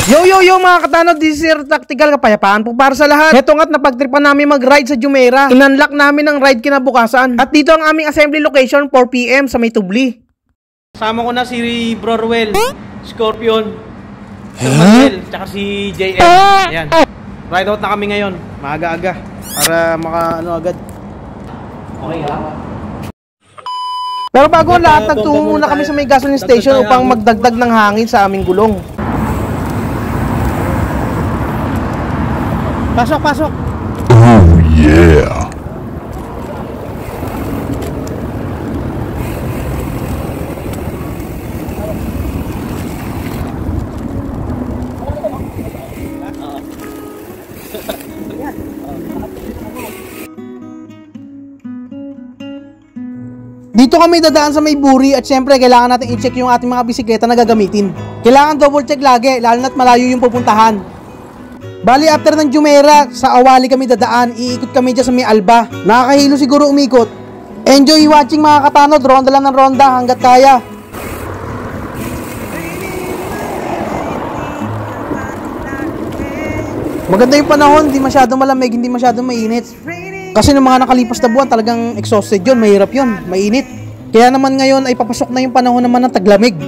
Yo mga katanod, this is Sir Tactical, kapayapaan po para sa lahat. Heto nga't napagtripan namin mag-ride sa Jumeirah. Inunlock namin ang ride kinabukasan. At dito ang aming assembly location, 4 PM sa May Tubli. Kasama ko na si Brorwell, Scorpion, Sir Manuel, tsaka si JM. Ayan. Ride out na kami ngayon, maaga-aga, para maka agad. Okay lang. Pero bago ang lahat, nagtungo muna kami sa may gasoline station upang magdagdag ng hangin sa aming gulong. Pasok. Oh yeah. Dito kami dadaan sa may buri at syempre kailangan natin i-check yung ating mga bisikleta na gagamitin. Kailangan double check lagi, lalo na't malayo yung pupuntahan. Bali after ng Jumeirah, sa Awali kami dadaan, iikot kami dyan sa may Alba. Nakakahilo siguro umikot. Enjoy watching mga katanod, ronda lang ng ronda hanggat kaya. Maganda yung panahon, hindi masyadong malamig, hindi masyadong mainit. Kasi ng mga nakalipas na buwan talagang exhausted yun, mahirap yun, mainit. Kaya naman ngayon ay papasok na yung panahon naman ng taglamig.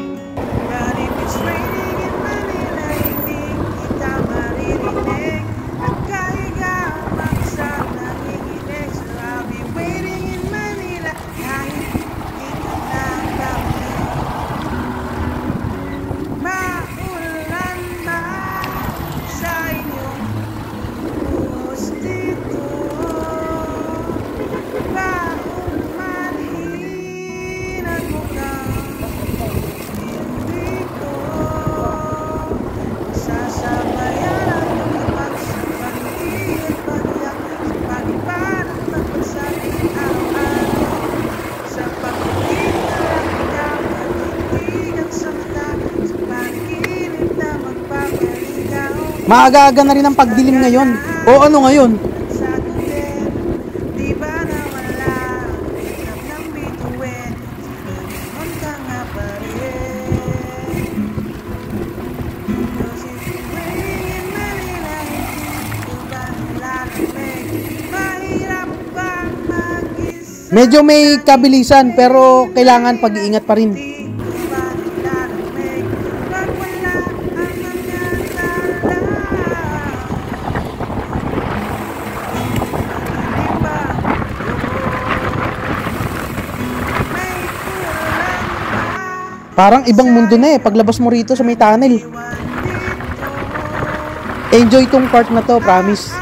Maaga-aga na rin ang pagdilim ngayon. O ano ngayon? Medyo may kabilisan pero kailangan pag-iingat pa rin. Parang ibang mundo na paglabas mo rito sa may tunnel. Enjoy tong part na to, promise.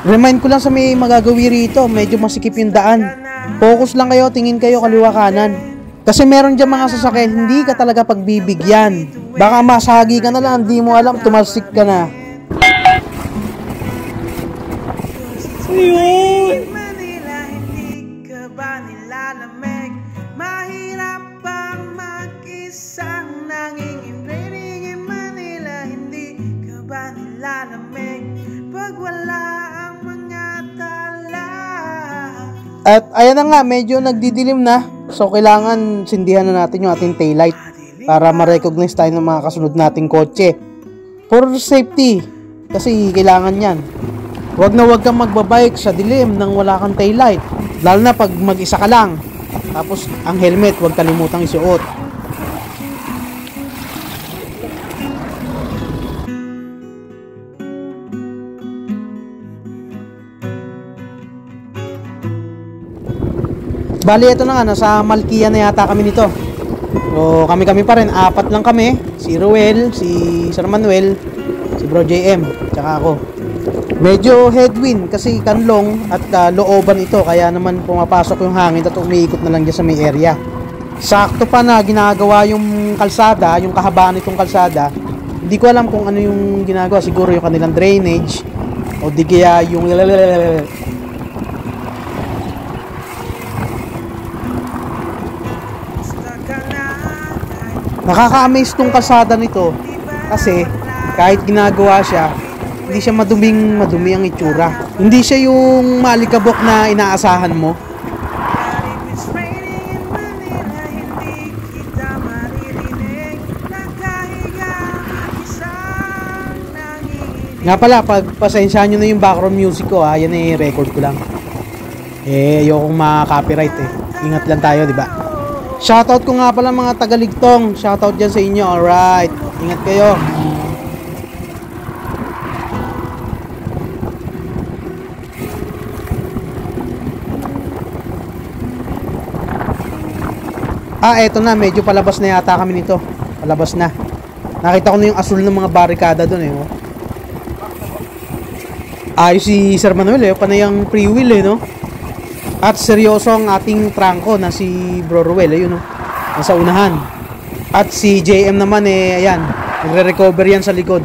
Remind ko lang sa may magagawi rito, medyo masikip yung daan. Focus lang kayo, tingin kayo kaliwa kanan. Kasi meron dyan mga sasakyan, hindi ka talaga pagbibigyan. Baka masagi ka na lang, hindi mo alam, tumalsik ka na. Ayun! Mahirap bang mag-isang nanginginig in Manila, hindi ka ba nilalamig pag wala ang mga tala? At ayan na nga, medyo nagdidilim na. So kailangan sindihan na natin yung ating taillight para ma-recognize tayo ng mga kasunod nating kotse. For safety, kasi kailangan yan. Huwag na huwag kang magbabike sa dilim nang wala kang taillight. Lalo na pag mag-isa ka lang. Tapos ang helmet, huwag kalimutang isuot. Bali, ito na nga, nasa Malkia na yata kami nito. So, kami pa rin, 4 lang kami. Si Ruel, si Sir Manuel, si Bro JM, tsaka ako. Medyo headwind kasi kanlong at looban ito, kaya naman pumapasok yung hangin at umiikot na lang dyan sa may area. Sakto pa na ginagawa yung kalsada, yung kahabaan nitong kalsada. Hindi ko alam kung ano yung ginagawa, siguro yung kanilang drainage o di kaya yung Nakaka-amaze tong kalsada nito kasi kahit ginagawa siya, hindi siya madumi ang itsura. Hindi siya yung malikabok na inaasahan mo. Nga pala, pagpasensyahan nyo na yung background music ko ha, yan eh, record ko lang. Ayokong ma-copyright eh. Ingat lang tayo, di ba? Shoutout ko nga pala mga tagaligtong. Shoutout dyan sa inyo, alright. Ingat kayo. Eto na, medyo palabas na yata kami nito. Palabas na. Nakita ko na yung asul ng mga barikada dun eh. Oh. Ayos si Sir Manuel eh, panayang free will eh, no? At seryoso ang ating trangko na si Bro Ruel, ayun no? Nasa unahan. At si JM naman eh, ayan, nagre-recover yan sa likod.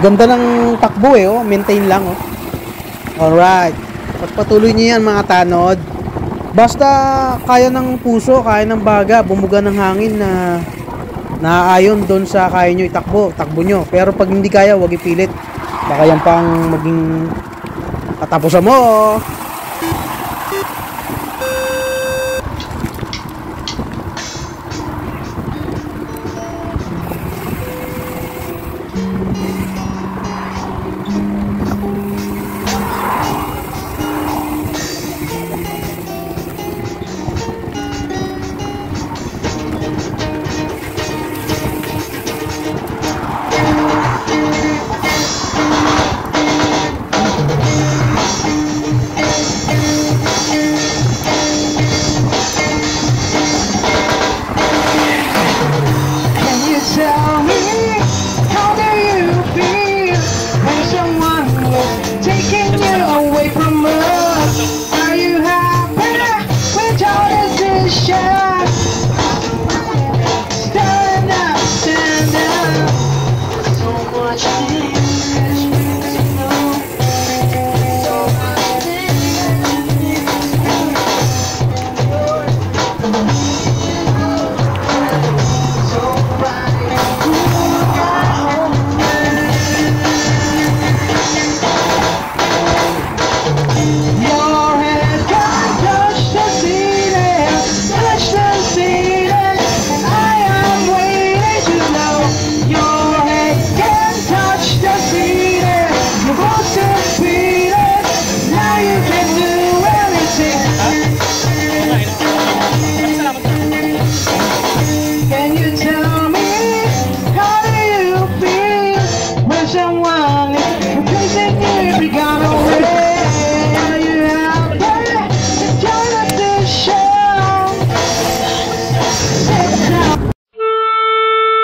Ganda ng takbo eh, oh. Maintain lang oh. Alright. Pagpatuloy niyo yan mga tanod. Basta kaya ng puso, kaya ng baga, bumuga ng hangin na naaayon doon sa kaya nyo itakbo, takbo nyo. Pero pag hindi kaya, huwag ipilit. Baka yan pang maging katapusan mo.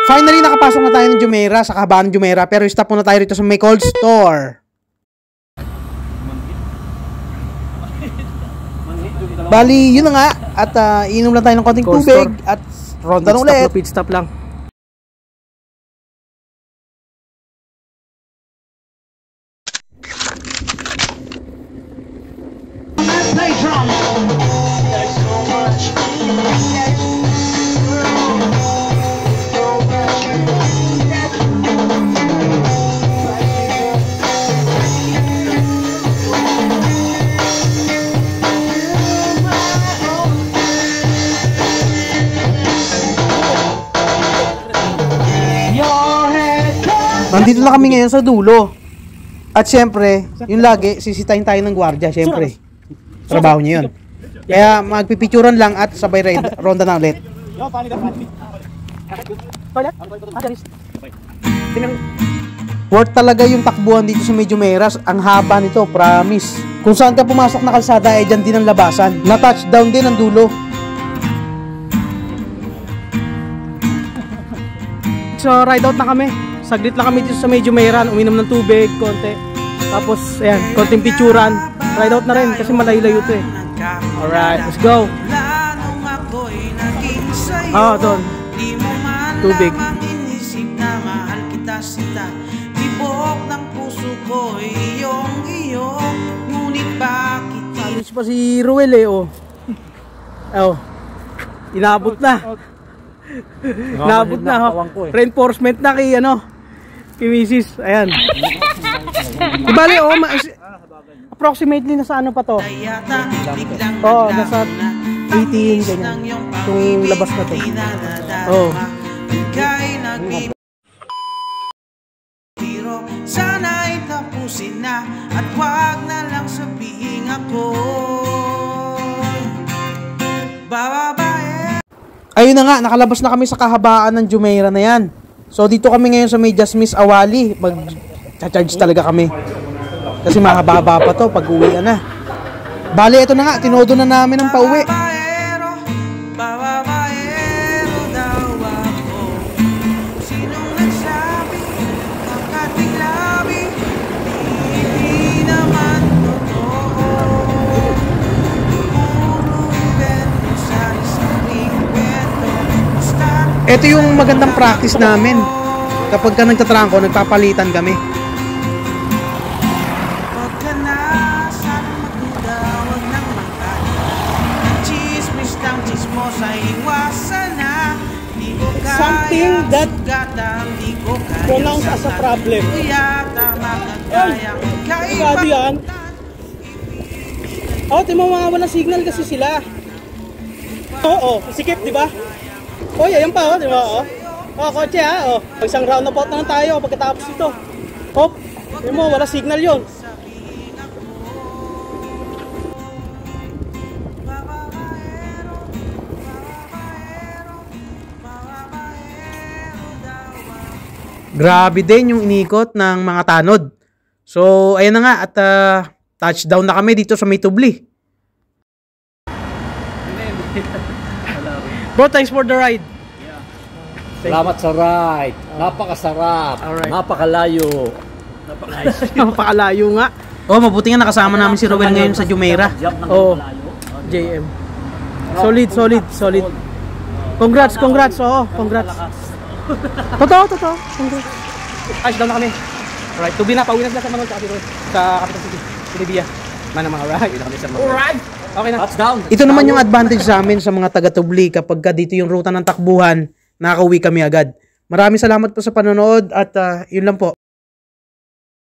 Finally, nakapasok na tayo ng Jumeirah, sa kahabaan ng Jumeirah. Pero stop muna tayo rito sa may cold store. Bali, yun na nga. At inom lang tayo ng konting Cold tubig. store. At ronda na ulit. Pit stop lang. Nandito na kami ngayon sa dulo. At syempre, yung lagi, sisitahin tayo ng gwardiya, syempre. Trabaho niya yun. Kaya magpipicturan lang at sabay ronda na ulit. Worth talaga yung takbuhan dito sa Medyo Meras. Ang haba nito, promise. Kung saan ka pumasok na kalsada, dyan din ang labasan. Na-touchdown din ang dulo. So, ride out na kami. Saglit lang kami dito sa Medyo Meras, uminom ng tubig, konti. Tapos, ayan, konting picturan. Ride out na rin kasi malayo-layo to eh. Alright, let's go. Doon. Tubig. kita. Tibok ng puso ko iyong ngunit bakit Alis pa si Ruel eh, oh. Oh. Inabot na. Inabot na, oh. Reinforcement na kay, kay Mrs. Ayan. Ibali, oh. Approximately nasa ano pa to? Oh, nasa 18, ganyan. Itong labas na to. Oh. Sana'y tapusin na at wag na lang sabihin ako babae. Ayun na nga, nakalabas na kami sa kahabaan ng Jumeirah na yan. So dito kami ngayon sa may Just Miss Awali. Mag-charge talaga kami. Kasi mahaba-haba pa to pag uwi na. Bali, ito na nga, tinodo na namin ang pauwi. Babaero daw ako. Sinong nagsabi kakating labi hindi naman totoo. Puro invento sari-saring kwento. Ito yung magandang practice namin. Kapag ka nagtatrangko, nagpapalitan kami. Something that pronounced as a problem. Grabe yan. Oh, di mo mga walang signal kasi sila. Oo, sikip, di ba? Oh, yan pa, oh, di ba? Oh, kotse ha, oh. Isang roundabout na lang tayo pagkatapos ito. Hop, di mo, wala signal yon. Grabe din yung inikot ng mga tanod. So, ayun na nga at touchdown na kami dito sa May Tubli. Bro, thanks for the ride. Salamat sa ride. Napakasarap. Alright. Napakalayo. Napakalayo nga. Oh, mabuti nga nakasama namin si Ruel ngayon sa Jumeirah. Oh, JM. Solid. Congrats. Oh, congrats. Totoo. Congrats. Touchdown na kami. Alright, tubi na. Pauwi na sila sa Manol sa Capital City. Pilibia. Manamang alright. Alright. Okay na. Touchdown. Ito naman yung advantage sa amin sa mga taga-Tubli kapag dito yung ruta ng takbuhan, nakakauwi kami agad. Maraming salamat po sa panonood at yun lang po.